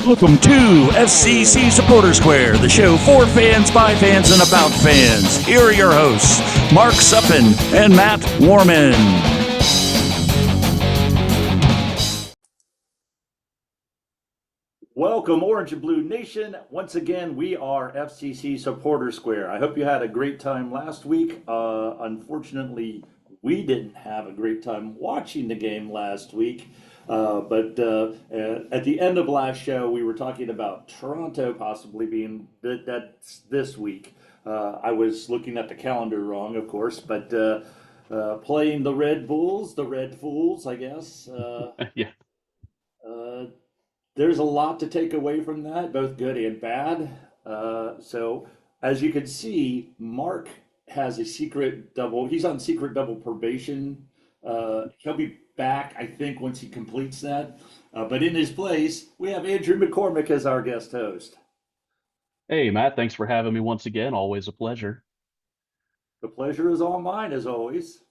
Welcome to FCC Supporter Square, the show for fans, by fans, and about fans. Here are your hosts, Mark Suppin and Matt Warman. Welcome, Orange and Blue Nation. Once again, we are FCC Supporter Square. I hope you had a great time last week. Unfortunately, we didn't have a great time watching the game last week. But at the end of last show, we were talking about Toronto possibly being that's this week. I was looking at the calendar wrong, of course, but playing the Red Bulls, the Red Fools, I guess. Yeah. Uh, there's a lot to take away from that, both good and bad. So, as you can see, Mark has a secret double. He's on secret double probation. He'll be back, I think, once he completes that. But in his place, we have Andrew McCormick as our guest host. Hey, Matt, thanks for having me once again. Always a pleasure. The pleasure is all mine, as always.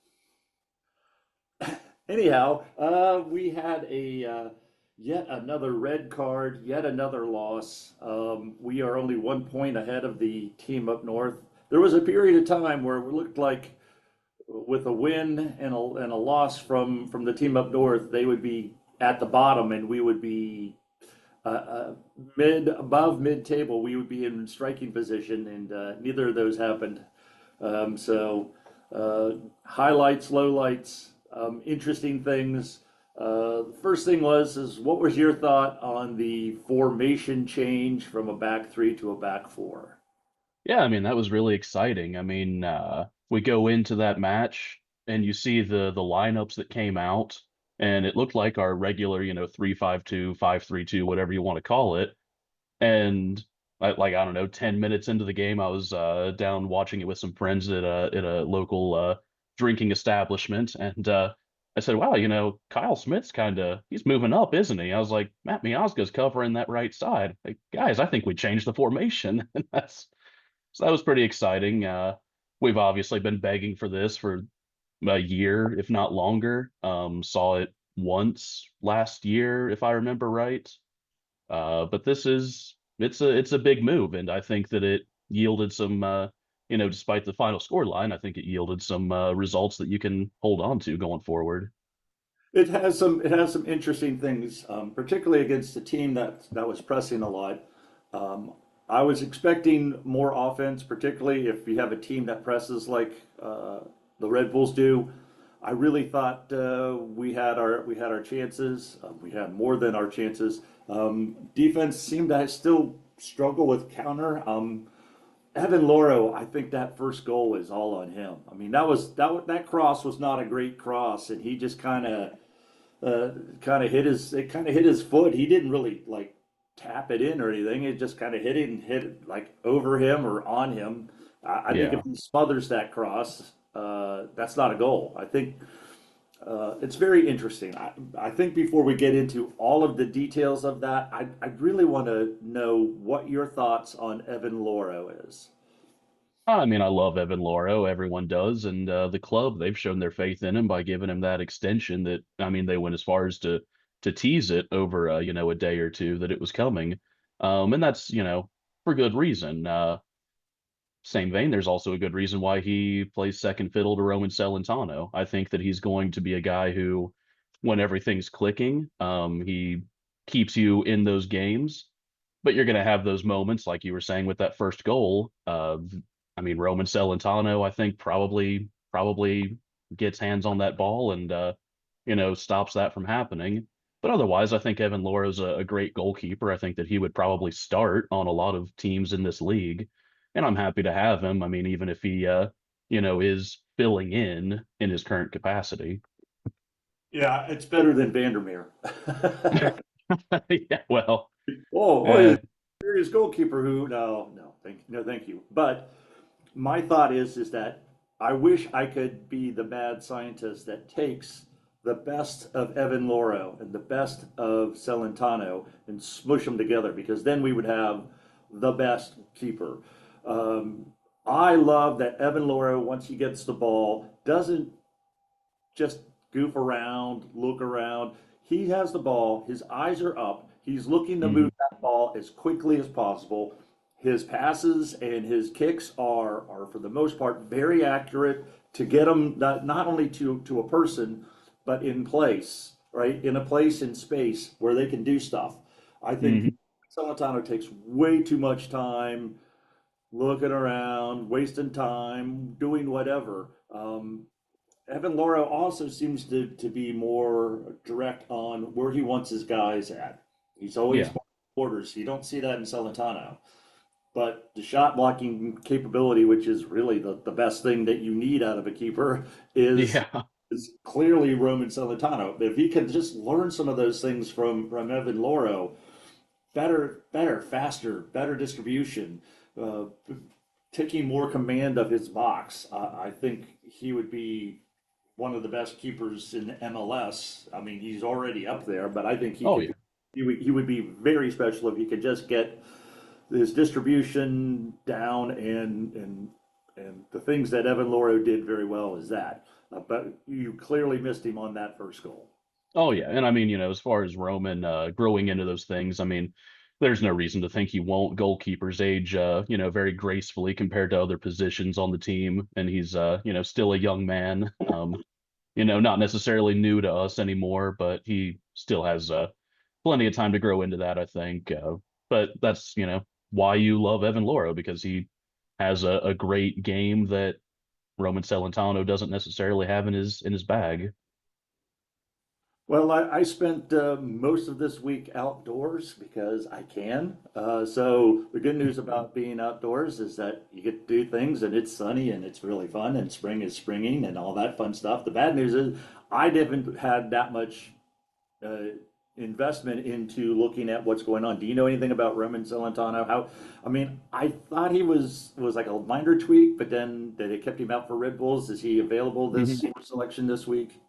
Anyhow, we had a yet another red card, yet another loss. We are only 1 point ahead of the team up north. There was a period of time where it looked like with a win and a loss from the team up north, they would be at the bottom and we would be above mid table. We would be in striking position, and neither of those happened. So highlights, lowlights, interesting things. First thing is what was your thought on the formation change from a back three to a back four? Yeah, I mean, that was really exciting. I mean, we go into that match and you see the lineups that came out, and it looked like our regular, 3-5-2, 5-3-2, whatever you want to call it. And I don't know, 10 minutes into the game, I was down watching it with some friends at a local drinking establishment, and I said, "Wow, Kyle Smith's he's moving up, isn't he?" I was like, "Matt Miazga's covering that right side." Like, guys, I think we changed the formation. And so that was pretty exciting. We've obviously been begging for this for a year, if not longer. Saw it once last year, if I remember right. But it's a big move, and I think that it yielded some despite the final score line, I think it yielded some results that you can hold on to going forward. It has some interesting things, particularly against a team that was pressing a lot. Um, I was expecting more offense, particularly if you have a team that presses like the Red Bulls do. I really thought we had our chances. We had more than our chances. Defense seemed to still struggle with counter. Evan Loro, I think that first goal is all on him. I mean, that cross was not a great cross, and he just kind of hit his foot. He didn't really like tap it in or anything. It just kind of hit it and hit it like over him or on him. I think if Yeah. he smothers that cross, that's not a goal. I think it's very interesting. I think before we get into all of the details of that, I really want to know what your thoughts on Evan Loro is. I mean, I love Evan Loro. Everyone does, and the club, they've shown their faith in him by giving him that extension. That, I mean, they went as far as to tease it over a day or two that it was coming, and that's for good reason. Same vein, there's also a good reason why he plays second fiddle to Roman Celentano. I think that he's going to be a guy who, when everything's clicking, he keeps you in those games. But you're going to have those moments, like you were saying with that first goal. I mean, Roman Celentano, I think probably gets hands on that ball and stops that from happening. But otherwise, I think Evan Loro's a great goalkeeper. I think that he would probably start on a lot of teams in this league, and I'm happy to have him. I mean, even if he is filling in his current capacity. Yeah, it's better than Vandermeer. Yeah, well, Oh, eh, serious goalkeeper who no, thank you. But my thought is that I wish I could be the mad scientist that takes the best of Evan Loro and the best of Celentano and smush them together, because then we would have the best keeper. Um, I love that Evan Loro, once he gets the ball, doesn't just goof around, look around. He has the ball, his eyes are up, He's looking to Hmm. move that ball as quickly as possible. His passes and his kicks are for the most part very accurate to get them not only to a person, but in place, right? In a place in space where they can do stuff. I think Hmm. Celentano takes way too much time looking around, wasting time, doing whatever. Evan Loro also seems to be more direct on where he wants his guys at. He's always Yeah. orders. You don't see that in Celentano. But the shot blocking capability, which is really the best thing that you need out of a keeper, is Yeah. is clearly Roman Celentano. If he could just learn some of those things from Evan Loro, better, faster, better distribution, uh, taking more command of his box, I think he would be one of the best keepers in MLS. I mean, he's already up there, but I think Oh yeah. he would be very special if he could just get his distribution down and the things that Evan Loro did very well is that. But you clearly missed him on that first goal. Oh yeah, and I mean, as far as Roman growing into those things, I mean, there's no reason to think he won't. Goalkeepers age, very gracefully compared to other positions on the team, and he's, still a young man. Not necessarily new to us anymore, but he still has plenty of time to grow into that, I think. But that's, why you love Evan Loro because he has a great game that Roman Celentano doesn't necessarily have in his bag. Well, I spent most of this week outdoors because I can. So the good news about being outdoors is that you get to do things and it's sunny and it's really fun and spring is springing and all that fun stuff. The bad news is I haven't had that much uh, investment into looking at what's going on. Do you know anything about Roman Celentano? I mean, I thought he was like a minor tweak, but then they kept him out for Red Bulls. Is he available this selection this week?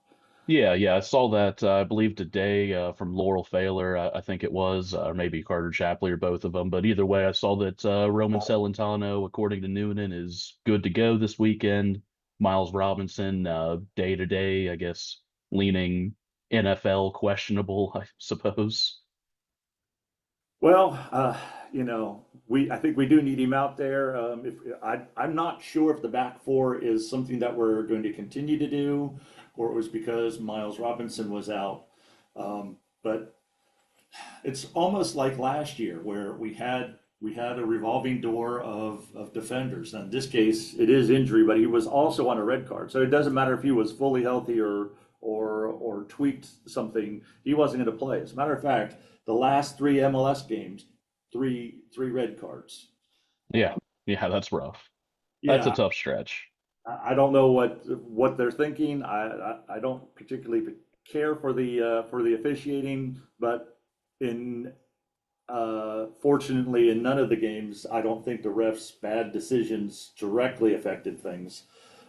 Yeah, yeah, I saw that. I believe today from Laurel Failer, I think it was, or maybe Carter Chapley or both of them. But either way, I saw that Roman Celentano, according to Noonan, is good to go this weekend. Miles Robinson, day to day, I guess, leaning NFL questionable, I suppose. Well, we I think we do need him out there. If I'm not sure if the back four is something that we're going to continue to do, or it was because Miles Robinson was out. But it's almost like last year where we had a revolving door of defenders. Now, in this case, it is injury, but he was also on a red card, so it doesn't matter if he was fully healthy or tweaked something. He wasn't going to play. As a matter of fact, the last three MLS games, three red cards. Yeah, yeah, that's rough. That's a Yeah, tough stretch. I don't know what they're thinking. I don't particularly care for the officiating, but in fortunately, in none of the games, I don't think the refs' bad decisions directly affected things.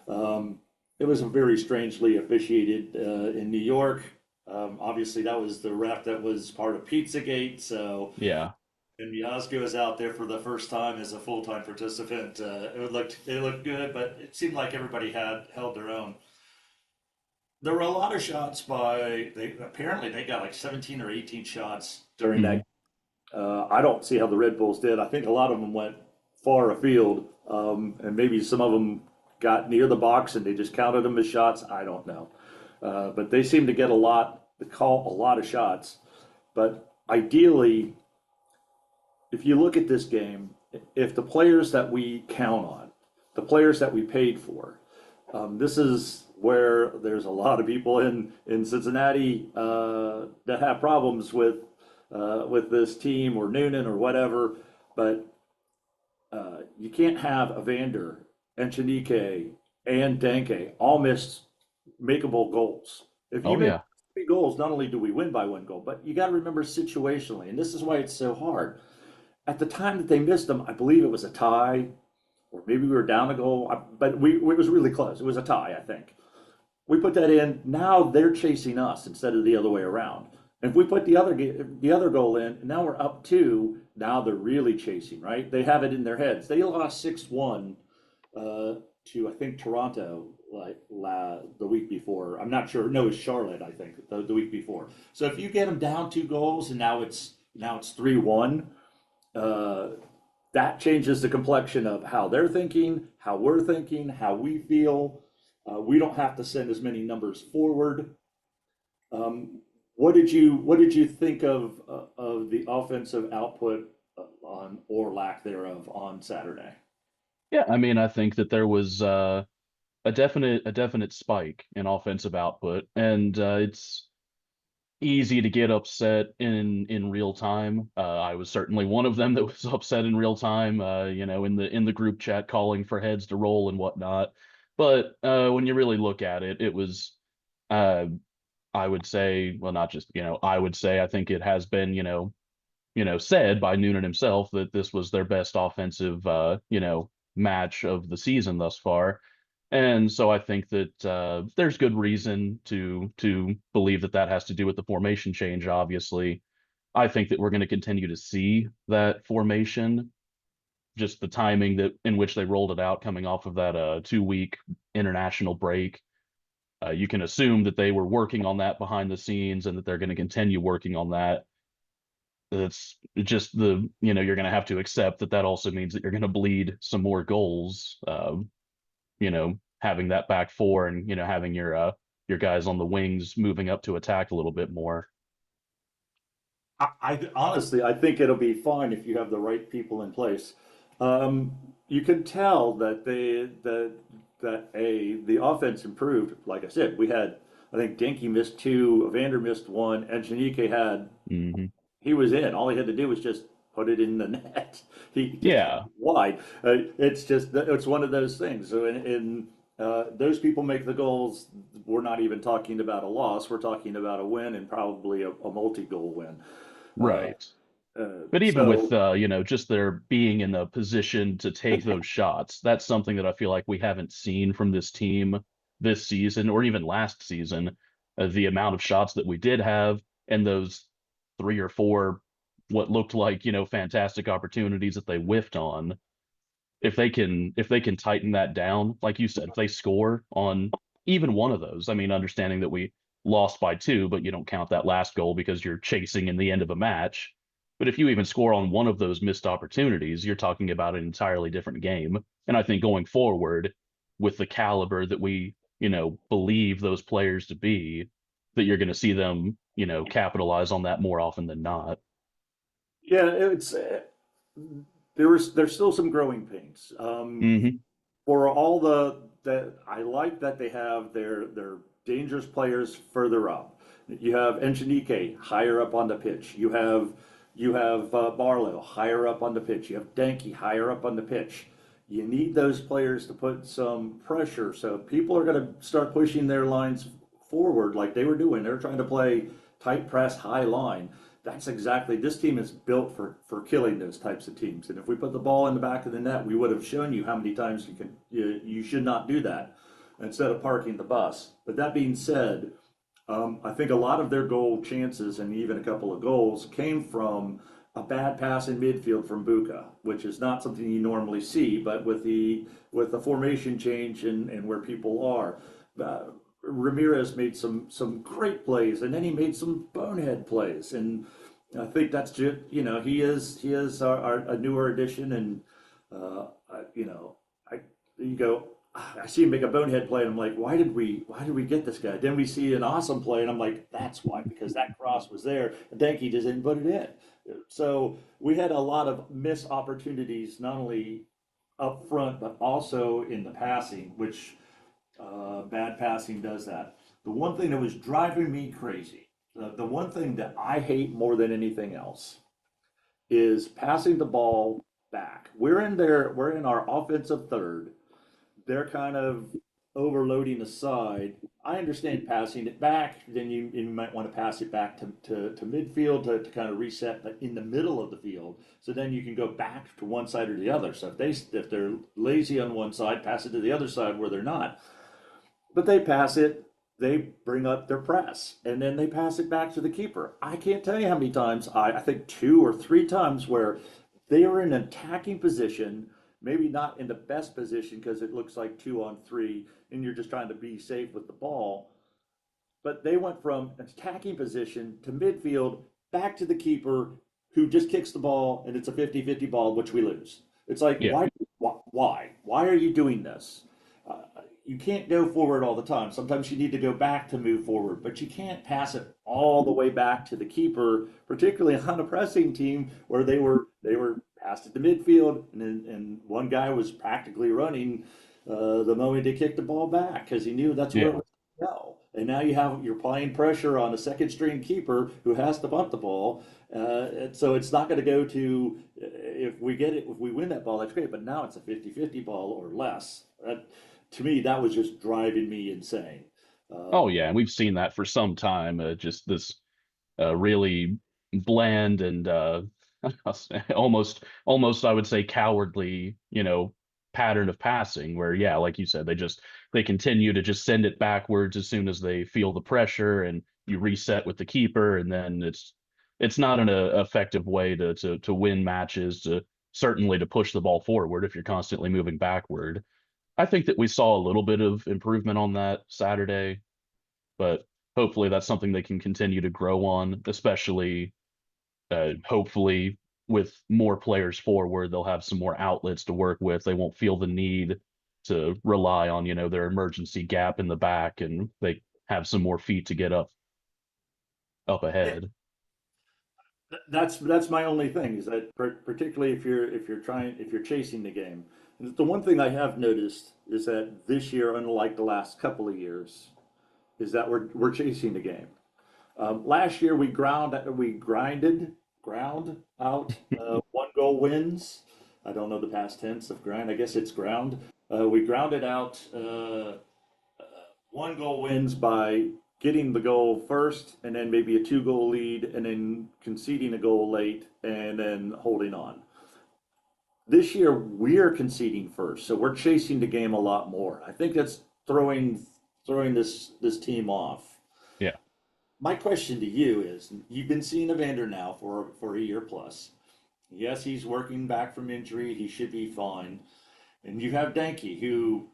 Um, it was very strangely officiated in New York. Obviously, that was the ref that was part of Pizzagate. So, Yeah. and Miazga was out there for the first time as a full-time participant. It looked good, but it seemed like everybody had held their own. There were a lot of shots by they apparently they got like 17 or 18 shots during Hmm. that. I don't see how the Red Bulls did. I think a lot of them went far afield, and maybe some of them got near the box and they just counted them as shots. I don't know, but they seem to get call a lot of shots. But ideally, if you look at this game, if the players that we count on, the players that we paid for, this is where there's a lot of people in Cincinnati that have problems with this team or Noonan or whatever. But you can't have Evander and Chanike and Danke all miss makeable goals. If you Oh make yeah. three goals, not only do we win by one goal, but you got to remember situationally, and this is why it's so hard. At the time that they missed them, I believe it was a tie, or maybe we were down a goal, but it was really close. It was a tie, I think. We put that in. Now they're chasing us instead of the other way around. If we put the other goal in, now we're up two. Now they're really chasing, right? They have it in their heads. They lost 6-1 to I think Toronto the week before. I'm not sure. No, it was Charlotte. I think the week before. So if you get them down two goals and now it's now it's 3-1. Uh, that changes the complexion of how they're thinking, how we're thinking, how we feel. We don't have to send as many numbers forward. What did you think of the offensive output on or lack thereof on Saturday? Yeah, I mean, I think that there was a definite spike in offensive output, and it's easy to get upset in real time. I was certainly one of them that was upset in real time, in the group chat calling for heads to roll and whatnot. But when you really look at it, it was uh, I would say, well, not just, I would say I think it has been, said by Noonan himself that this was their best offensive, match of the season thus far. And so I think that there's good reason to believe that that has to do with the formation change. Obviously, I think that we're going to continue to see that formation, just the timing that in which they rolled it out, coming off of that 2 week international break. You can assume that they were working on that behind the scenes and that they're going to continue working on that. It's just you're going to have to accept that that also means that you're going to bleed some more goals. Having that back four and having your guys on the wings moving up to attack a little bit more. I honestly, I think it'll be fine if you have the right people in place. You can tell that the offense improved. Like I said, we had, I think Dinky missed two, Evander missed one, and Janike had, Hmm. he was in. All he had to do was just put it in the net. He just Yeah, wide. It's one of those things. So those people make the goals. We're not even talking about a loss. We're talking about a win and probably a multi-goal win. Uh, right. But even with so just their being in the position to take those shots, that's something that I feel like we haven't seen from this team this season or even last season. The amount of shots that we did have and those three or four what looked like, fantastic opportunities that they whiffed on. If they can tighten that down, like you said, if they score on even one of those, I mean, understanding that we lost by two, but you don't count that last goal because you're chasing in the end of a match. But if you even score on one of those missed opportunities, you're talking about an entirely different game. And I think going forward, with the caliber that we, believe those players to be, that you're going to see them, capitalize on that more often than not. yeah, it's there's still some growing pains. Hmm. For all the that I like that they have their dangerous players further up. You have Engineike higher up on the pitch. You have Barlow higher up on the pitch. You have Danke higher up on the pitch. You need those players to put some pressure. So people are going to start pushing their lines forward like they were doing. They're trying to play tight press, high line. That's exactly, this team is built for killing those types of teams. And if we put the ball in the back of the net, we would have shown you how many times you should not do that instead of parking the bus. But that being said, I think a lot of their goal chances and even a couple of goals came from a bad pass in midfield from Buka, which is not something you normally see. But with the formation change and where people are, uh, Ramirez made some great plays, and then he made some bonehead plays, and I think that's just he is a newer addition, and I you go. I see him make a bonehead play, and I'm like, why did we get this guy? Then we see an awesome play, and I'm like, that's why, because that cross was there, and Denke just didn't put it in. So we had a lot of missed opportunities, not only up front, but also in the passing, which bad passing does that. The one thing that was driving me crazy, the one thing that I hate more than anything else, is passing the ball back. We're in our offensive third. They're kind of overloading the side. I understand passing it back, then you might want to pass it back to midfield to kind of reset in the middle of the field. So then you can go back to one side or the other. So if they're lazy on one side, pass it to the other side where they're not. But they pass it, they bring up their press, and then they pass it back to the keeper. I can't tell you how many times, I think two or three times, where they are in an attacking position, maybe not in the best position because it looks like 2-on-3, and you're just trying to be safe with the ball. But they went from attacking position to midfield, back to the keeper, who just kicks the ball and it's a 50-50 ball, which we lose. It's like, Yeah. why are you doing this? Uh, you can't go forward all the time. Sometimes you need to go back to move forward, but you can't pass it all the way back to the keeper, particularly on a pressing team where they were passed it to midfield, and one guy was practically running the moment he kicked the ball back because he knew that's where it Yeah. was going to go. And now you're applying pressure on a second string keeper who has to punt the ball. And so it's not going to go to, if we get it, if we win that ball, that's great. But now it's a 50-50 ball or less. To me, that was just driving me insane. Oh Um, yeah, and we've seen that for some time. Just this really bland and almost I would say cowardly, pattern of passing where yeah, like you said, they continue to just send it backwards as soon as they feel the pressure and you reset with the keeper and then it's not an effective way to win matches, to certainly to push the ball forward if you're constantly moving backward. I think that we saw a little bit of improvement on that Saturday, but hopefully that's something they can continue to grow on, especially hopefully with more players forward, they'll have some more outlets to work with. They won't feel the need to rely on, their emergency gap in the back, and they have some more feet to get up ahead. that's my only thing is that particularly if you're chasing the game. The one thing I have noticed is that this year, unlike the last couple of years, is that we're chasing the game. Last year ground out 1 goal wins. I don't know the past tense of grind. I guess it's ground. We grounded out 1 goal wins by getting the goal first, and then maybe a 2 goal lead, and then conceding a goal late, and then holding on. This year we're conceding first, so we're chasing the game a lot more. I think that's throwing this team off. Yeah. My question to you is, you've been seeing Evander now for a year plus. Yes, he's working back from injury. He should be fine. And you have Danke, who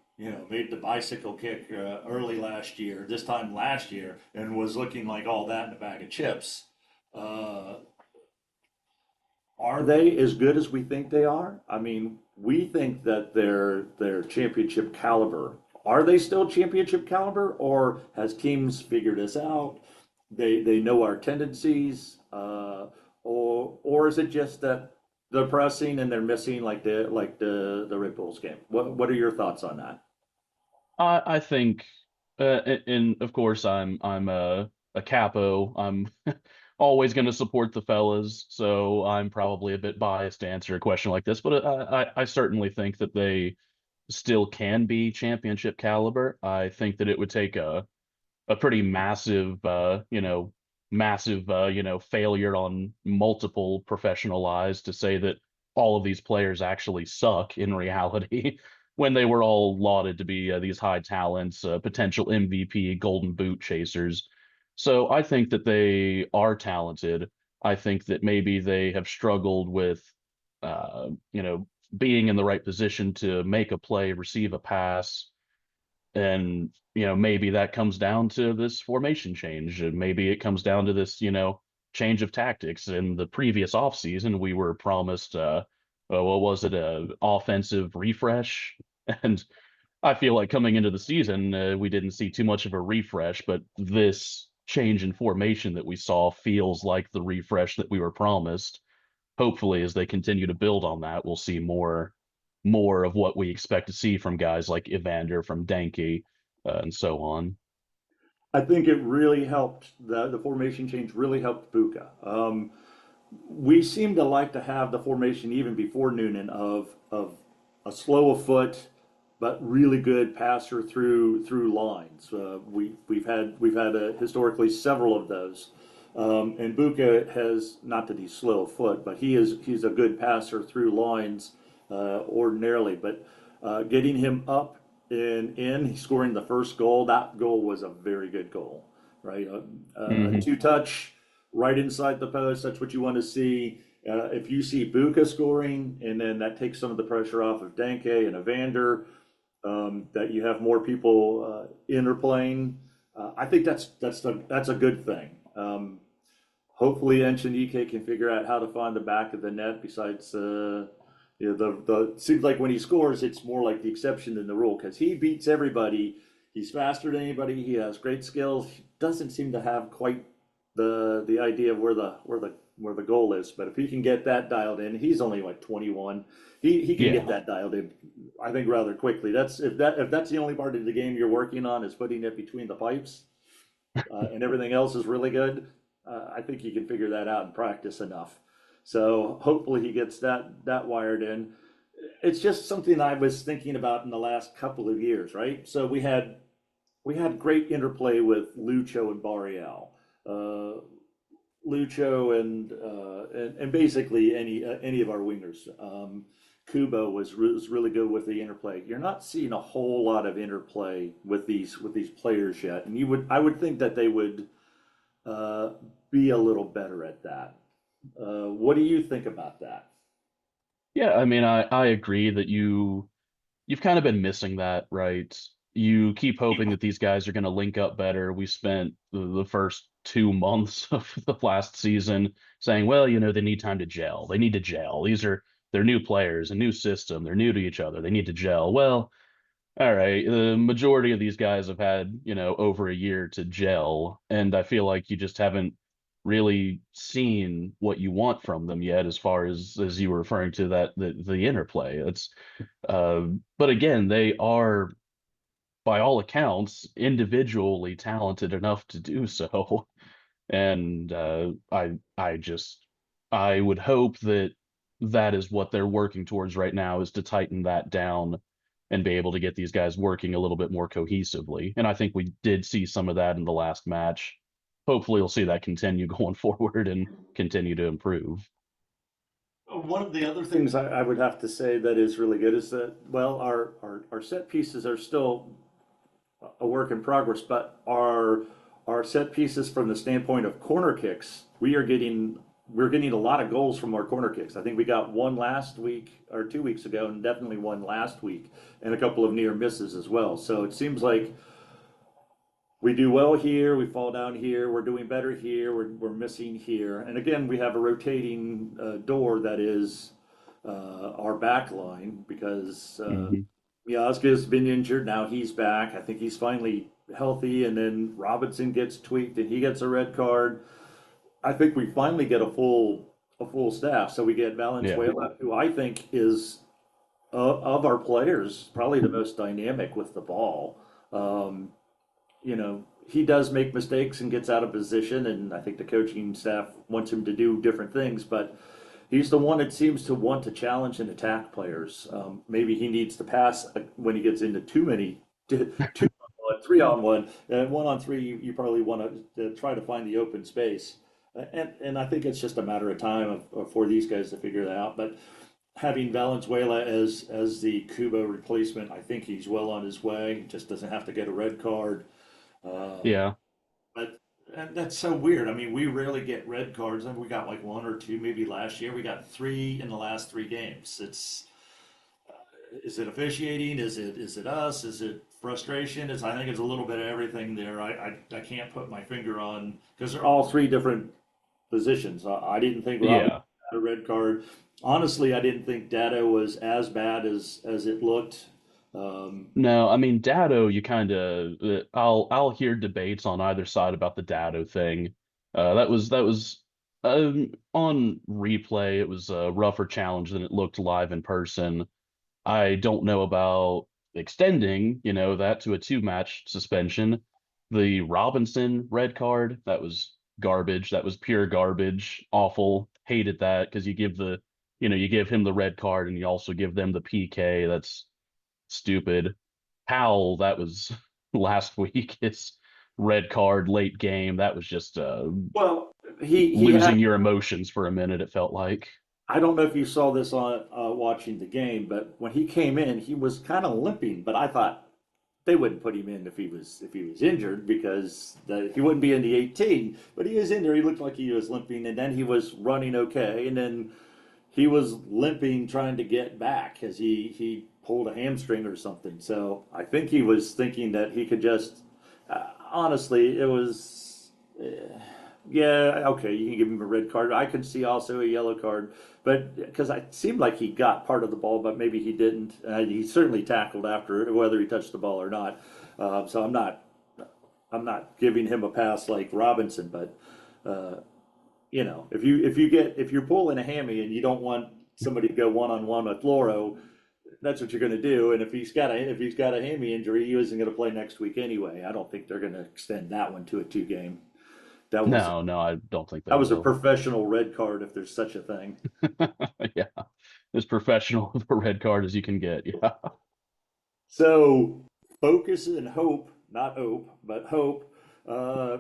made the bicycle kick early last year, this time last year, and was looking like all that in a bag of chips. Uh, are they as good as we think they are? I mean, we think that they're championship caliber. Are they still championship caliber, or has teams figured us out? They know our tendencies, or is it just that they're pressing and they're missing like the Red Bulls game? What are your thoughts on that? I think, and of course, I'm a capo. I'm always going to support the fellas, so I'm probably a bit biased to answer a question like this. But I certainly think that they still can be championship caliber. I think that it would take a pretty massive, massive, failure on multiple professional eyes to say that all of these players actually suck in reality when they were all lauded to be these high talents, potential MVP, Golden Boot chasers. So I think that they are talented. I think that maybe they have struggled with, being in the right position to make a play, receive a pass, and, maybe that comes down to this formation change. And maybe it comes down to this, change of tactics. In the previous offseason, we were promised, what was it, a offensive refresh? And I feel like coming into the season, we didn't see too much of a refresh, but this change in formation that we saw feels like the refresh that we were promised. Hopefully, as they continue to build on that, we'll see more of what we expect to see from guys like Evander, from Danke, and so on. I think it really helped. The formation change really helped Buka. We seem to like to have the formation even before Noonan of a slow of foot, but really good passer through lines. We've had historically several of those, and Buka has, not that he's slow of foot, but he's a good passer through lines ordinarily. But getting him up and in, he's scoring the first goal. That goal was a very good goal, right? A Hmm. two touch right inside the post. That's what you want to see. If you see Buka scoring, and then that takes some of the pressure off of Danke and Evander, that you have more people interplaying. I think that's a good thing. hopefully Echenike can figure out how to find the back of the net. Besides, the seems like when he scores, it's more like the exception than the rule because he beats everybody. He's faster than anybody. He has great skills. He doesn't seem to have quite the idea of where the goal is. But if he can get that dialed in, he's only like 21. He can get Yeah. that dialed in, I think, rather quickly. If that's the only part of the game you're working on is putting it between the pipes, and everything else is really good. I think he can figure that out in practice enough. So hopefully he gets that wired in. It's just something I was thinking about in the last couple of years, right? So we had great interplay with Lucho and Barrial. Uh, Lucho and basically any of our wingers. Kubo was really good with the interplay. You're not seeing a whole lot of interplay with these players yet, and I would think that they would uh, be a little better at that. What do you think about that? Yeah, I mean, I agree that you've kind of been missing that, right? You keep hoping that these guys are going to link up better. We spent the first 2 months of the last season saying, well, they need time to gel. They need to gel. They're new players, a new system. They're new to each other. They need to gel. Well, all right. The majority of these guys have had, over a year to gel, and I feel like you just haven't really seen what you want from them yet, as far as you were referring to that the interplay. But again, they are, by all accounts, individually talented enough to do so. And I would hope that that is what they're working towards right now, is to tighten that down and be able to get these guys working a little bit more cohesively. And I think we did see some of that in the last match. Hopefully we'll see that continue going forward and continue to improve. One of the other things I would have to say that is really good is that, well, our set pieces are still a work in progress, but our set pieces from the standpoint of corner kicks, we're getting a lot of goals from our corner kicks. I think we got one last week or 2 weeks ago, and definitely one last week, and a couple of near misses as well. So it seems like we do well here, we fall down here, we're doing better here, we're missing here. And again, we have a rotating door that is our back line because Mhm. Miazga's been injured. Now he's back. I think he's finally healthy. And then Robinson gets tweaked and he gets a red card. I think we finally get a full staff. So we get Yeah. Valenzuela, who I think is of our players probably the most dynamic with the ball. Um, he does make mistakes and gets out of position, and I think the coaching staff wants him to do different things, but he's the one that seems to want to challenge and attack players. Maybe he needs to pass when he gets into too many, two on one, 3 on 1, and 1 on 3. You probably want to try to find the open space, and I think it's just a matter of time for these guys to figure that out. But having Valenzuela as the Kubo replacement, I think he's well on his way. He just doesn't have to get a red card. Um, Yeah. but and that's so weird. I mean, we rarely get red cards. And we got like one or two maybe last year. We got three in the last 3 games. Is it officiating? Is it us? Is it frustration? I think it's a little bit of everything there. I can't put my finger on because they're all three different positions. I didn't think Robin Yeah. had a red card. Honestly, I didn't think Dado was as bad as it looked. Um, No, I mean Dado, you kind of I'll hear debates on either side about the Dado thing. That was on replay. It was a rougher challenge than it looked live in person. I don't know about extending, that to a two-match suspension. The Robinson red card, that was garbage. That was pure garbage. Awful. Hated that because you give him the red card and you also give them the PK. That's stupid. Powell, that was last week. His red card late game. That was just well, he had losing your emotions for a minute, it felt like. I don't know if you saw this on watching the game, but when he came in, he was kind of limping. But I thought they wouldn't put him in if he was injured because he wouldn't be in the 18. But he is in there. He looked like he was limping, and then he was running okay, and then he was limping trying to get back as he pulled a hamstring or something. So I think he was thinking that he could just. Honestly, it was. Yeah, okay, you can give him a red card. I could see also a yellow card, but because it seemed like he got part of the ball, but maybe he didn't. He certainly tackled after it, whether he touched the ball or not. So I'm not giving him a pass like Robinson, but uh, if you're pulling a hammy and you don't want somebody to go one on one with Loro, that's what you're going to do. And if he's got a hammy injury, he isn't going to play next week anyway. I don't think they're going to extend that one to a two game. That was No, no, I don't think they that was a will. professional red card if there's such a thing. Yeah, as professional of a red card as you can get. Yeah. So focus and hope, not hope, but hope, uh,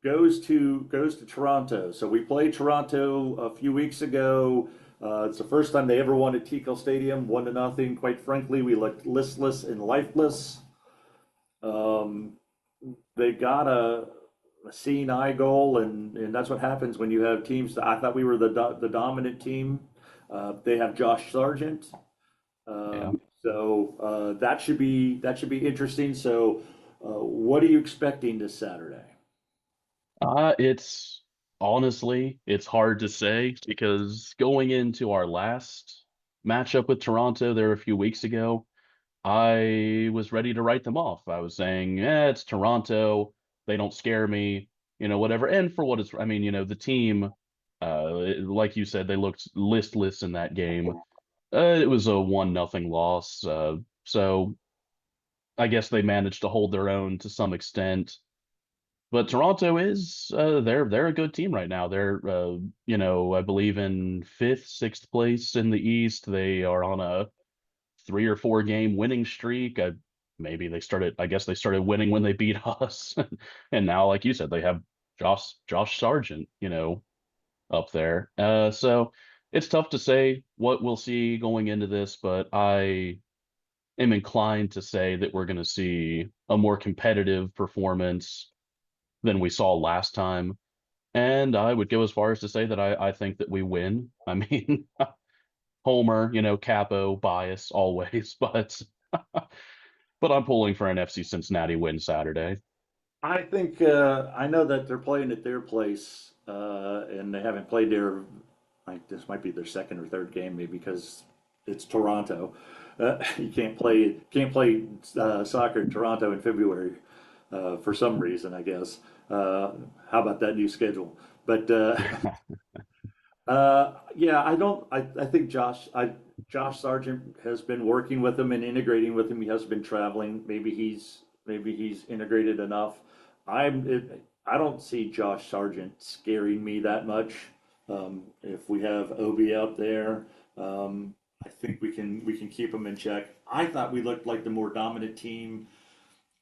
goes to Toronto. So we played Toronto a few weeks ago. It's the first time they ever won at Tico Stadium, 1-0. Quite frankly, we looked listless and lifeless. Um, they got a seeing eye goal, and that's what happens when you have teams. I thought we were the dominant team. They have Josh Sargent, Yeah. so that should be interesting. So, what are you expecting this Saturday? It's honestly, it's hard to say because going into our last matchup with Toronto there a few weeks ago, I was ready to write them off. I was saying, it's Toronto. They don't scare me, whatever. And for what it's, I mean, the team, like you said, they looked listless in that game. It was a 1-0 loss. So I guess they managed to hold their own to some extent. But Toronto is they're a good team right now. They're I believe in fifth, sixth place in the East. They are on a 3 or 4 game winning streak. Maybe they started. I guess they started winning when they beat us, and now, like you said, they have Josh Sargent, up there. So it's tough to say what we'll see going into this, but I am inclined to say that we're going to see a more competitive performance than we saw last time. And I would go as far as to say that I think that we win. I mean, Homer, capo bias always, but I'm pulling for an FC Cincinnati win Saturday. I think I know that they're playing at their place, and they haven't played there. Like this might be their second or third game, maybe because it's Toronto. You can't play soccer in Toronto in February for some reason, I guess. How about that new schedule? But Yeah. yeah, I don't. I think Josh Sargent has been working with him and integrating with him. He has been traveling. Maybe he's integrated enough. I don't see Josh Sargent scaring me that much. If we have Obi out there, I think we can keep him in check. I thought we looked like the more dominant team.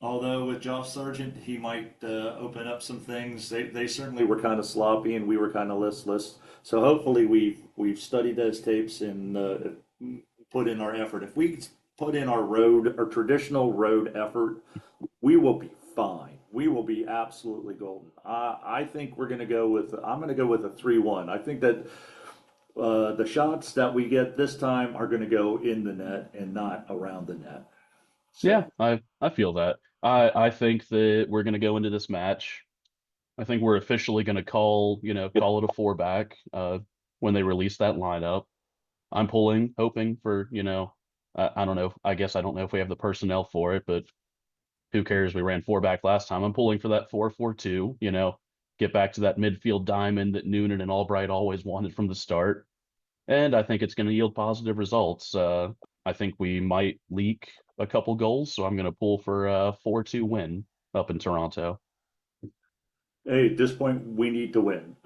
Although with Josh Sargent, he might open up some things. They certainly were kind of sloppy, and we were kind of listless. So hopefully we've studied those tapes and put in our effort. If we put in our traditional road effort, we will be fine. We will be absolutely golden. I think I'm going to go with a 3-1. I think that the shots that we get this time are going to go in the net and not around the net. Yeah, So. I feel that. I think that we're going to go into this match. I think we're officially going to call it a four back when they release that lineup. I'm hoping for, I don't know. I guess I don't know if we have the personnel for it, but who cares? We ran four back last time. I'm pulling for that 4-4-2, get back to that midfield diamond that Noonan and Albright always wanted from the start. And I think it's going to yield positive results. I think we might leak a couple goals, so I'm going to pull for a 4-2 win up in Toronto. Hey, at this point, we need to win.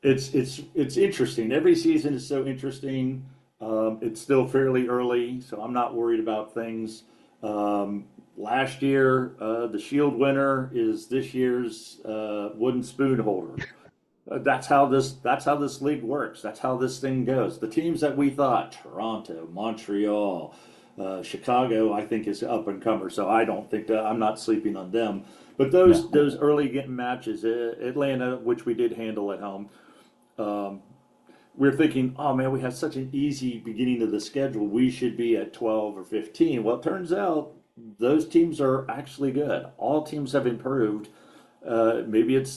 It's interesting. Every season is so interesting. It's still fairly early, so I'm not worried about things. Last year, the Shield winner is this year's wooden spoon holder. That's how this league works. That's how this thing goes. The teams that we thought Toronto, Montreal, Chicago, I think is up and comer. So I don't think that I'm not sleeping on them. But those No. those early getting matches, Atlanta, which we did handle at home, um, we're thinking, oh man, we have such an easy beginning of the schedule. We should be at 12 or 15. Well, it turns out those teams are actually good. All teams have improved. Maybe it's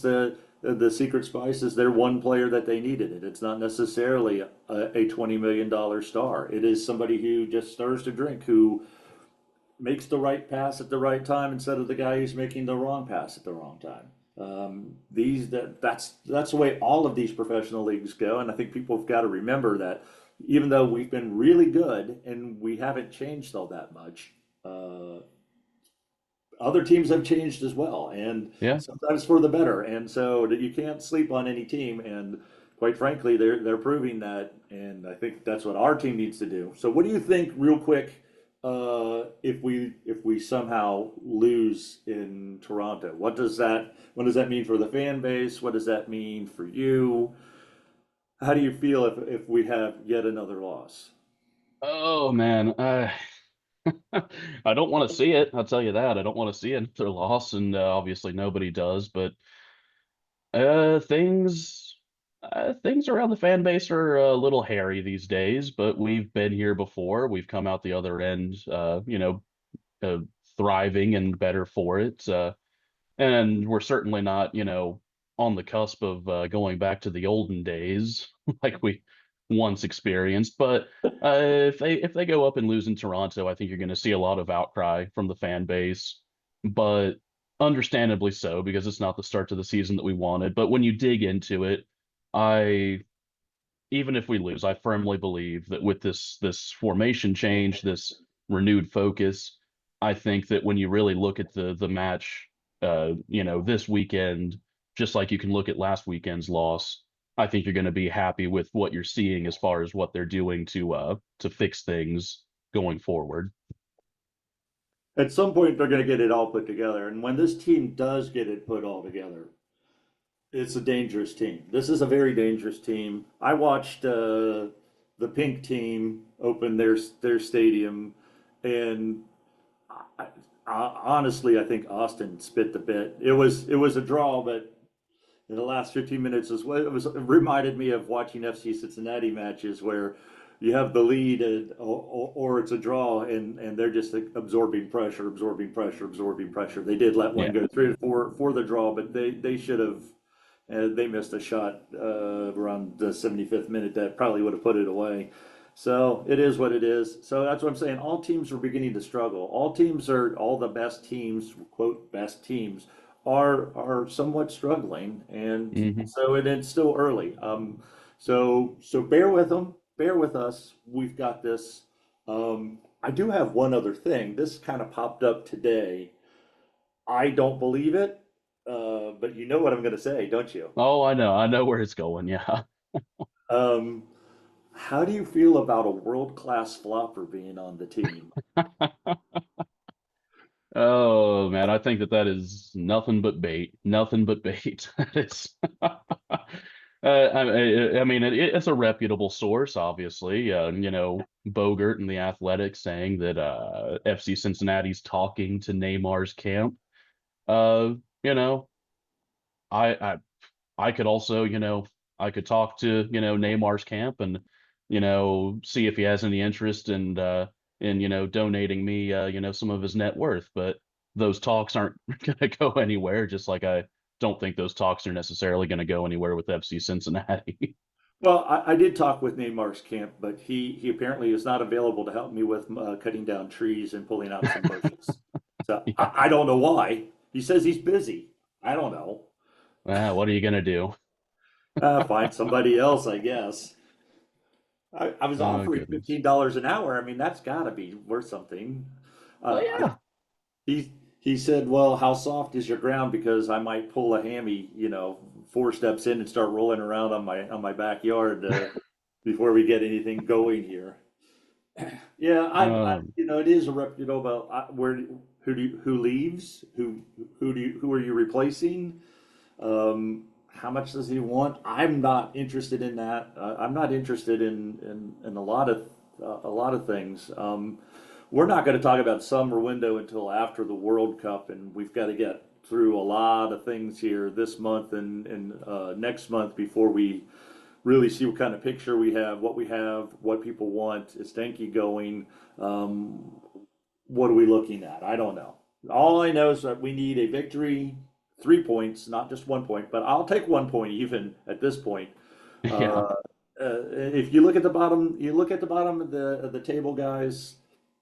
the secret spice is their one player that they needed it. It's not necessarily a $20 million star. It is somebody who just stirs the drink, who makes the right pass at the right time instead of the guy who's making the wrong pass at the wrong time. That's the way all of these professional leagues go, and I think people have got to remember that even though we've been really good and we haven't changed all that much, uh, other teams have changed as well, and Yeah. sometimes for the better. And so that you can't sleep on any team. And quite frankly, they're proving that. And I think that's what our team needs to do. So, what do you think, real quick, if we somehow lose in Toronto? What does that mean for the fan base? What does that mean for you? How do you feel if we have yet another loss? Oh man, I don't want to see it. I'll tell you that. I don't want to see another loss, and obviously nobody does. But uh, things, things around the fan base are a little hairy these days. But we've been here before. We've come out the other end, uh, thriving and better for it. And we're certainly not, on the cusp of going back to the olden days like we once experienced. But if they go up and lose in Toronto, I think you're going to see a lot of outcry from the fan base, but understandably so because it's not the start to the season that we wanted. But when you dig into it, I even if we lose, I firmly believe that with this formation change, this renewed focus, I think that when you really look at the match, this weekend, just like you can look at last weekend's loss, I think you're going to be happy with what you're seeing as far as what they're doing to fix things going forward. At some point, they're going to get it all put together. And when this team does get it put all together, it's a dangerous team. This is a very dangerous team. I watched the Pink team open their stadium, and I, honestly, I think Austin spit the bit. It was a draw, but in the last 15 minutes it reminded me of watching FC Cincinnati matches where you have the lead or it's a draw, and they're just like absorbing pressure, absorbing pressure, absorbing pressure. They did let one Yeah. go through for the draw, but they should have. They missed a shot around the 75th minute that probably would have put it away. So it is what it is. So that's what I'm saying. All teams are beginning to struggle. All the best teams, quote, best teams are somewhat struggling. And Hmm. so it's still early. So bear with them, bear with us. We've got this. I do have one other thing. This kind of popped up today. I don't believe it, but you know what I'm going to say, don't you? Oh, I know where it's going. Yeah. Um, how do you feel about a world-class flopper being on the team? Oh man, I think that is nothing but bait. Nothing but bait. It's, I mean, it's a reputable source, obviously. Bogert and the Athletic saying that FC Cincinnati's talking to Neymar's camp. Uh, you know, I, I I could also, I could talk to, Neymar's camp and, see if he has any interest in, donating me, some of his net worth. But those talks aren't going to go anywhere, just like I don't think those talks are necessarily going to go anywhere with FC Cincinnati. Well, I did talk with Neymar's camp, but he apparently is not available to help me with cutting down trees and pulling out some bushes. So Yeah. I don't know why. He says he's busy. I don't know. What are you going to do? Find somebody else, I guess. I was Oh, offering goodness. $15 an hour. I mean, that's got to be worth something. Well, I yeah. he said, "Well, how soft is your ground? Because I might pull a hammy, 4 steps in and start rolling around on my backyard before we get anything going here." Yeah, Um, it is a reputable. Who leaves? Who are you replacing? How much does he want? I'm not interested in that. I'm not interested in a lot of things. We're not going to talk about summer window until after the World Cup, and we've got to get through a lot of things here this month and next month before we really see what kind of picture we have, what people want. Is Stanky going? Um, what are we looking at? I don't know. All I know is that we need a victory 3 points, not just 1 point, but I'll take 1 point even at this point. Yeah. Uh, if you look at the bottom, you look at the bottom of the table, guys.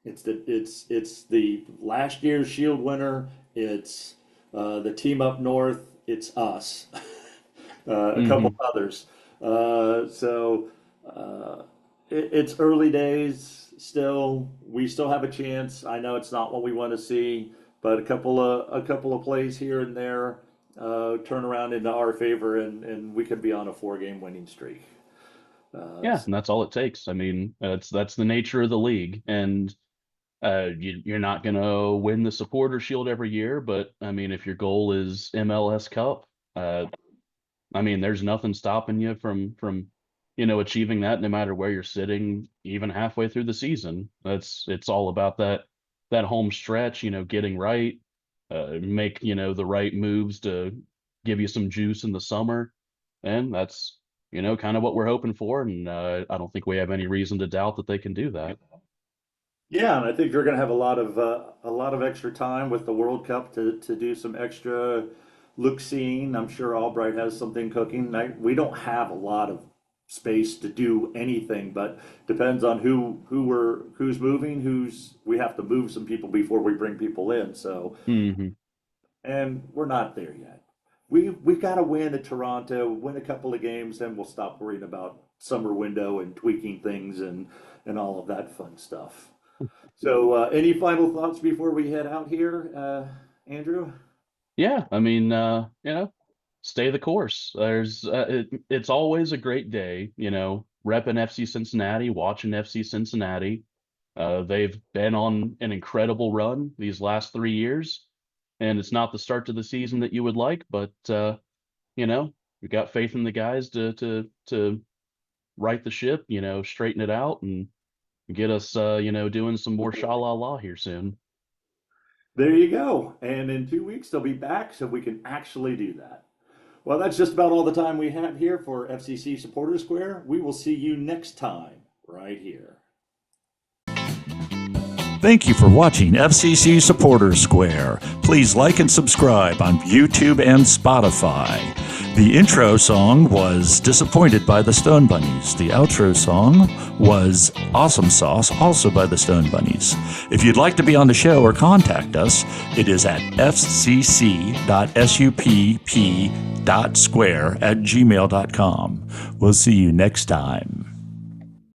It's the last year's Shield winner. It's the team up north. It's us, a couple Hmm. others. So it's early days still. We still have a chance. I know it's not what we want to see, but a couple of plays here and there turn around into our favor, and we could be on a 4-game winning streak. Yeah, and that's all it takes. I mean, that's the nature of the league, and you're not gonna win the Supporter Shield every year, but I mean, if your goal is MLS Cup, I mean, there's nothing stopping you from achieving that, no matter where you're sitting, even halfway through the season. It's all about that home stretch, getting right, make the right moves to give you some juice in the summer, and that's kind of what we're hoping for, and I don't think we have any reason to doubt that they can do that. Yeah, and I think they're going to have a lot of extra time with the World Cup to do some extra look-seeing. I'm sure Albright has something cooking. We don't have a lot of space to do anything, but depends on who's moving, we have to move some people before we bring people in. So, Hmm. and we're not there yet. We've got to win at Toronto, win a couple of games, then we'll stop worrying about summer window and tweaking things and all of that fun stuff. So, any final thoughts before we head out here, Andrew? Yeah, I mean, stay the course. It's always a great day, repping FC Cincinnati, watching FC Cincinnati. They've been on an incredible run these last 3 years, and it's not the start to the season that you would like, but we've got faith in the guys to right the ship, straighten it out and get us, doing some more sha la la here soon. There you go. And in 2 weeks, they'll be back so we can actually do that. Well, that's just about all the time we have here for FCC Supporter Square. We will see you next time right here. Thank you for watching FCC Supporter Square. Please like and subscribe on YouTube and Spotify. The intro song was Disappointed by the Stone Bunnies. The outro song was Awesome Sauce, also by the Stone Bunnies. If you'd like to be on the show or contact us, it is at fcc.supp.square@gmail.com. We'll see you next time.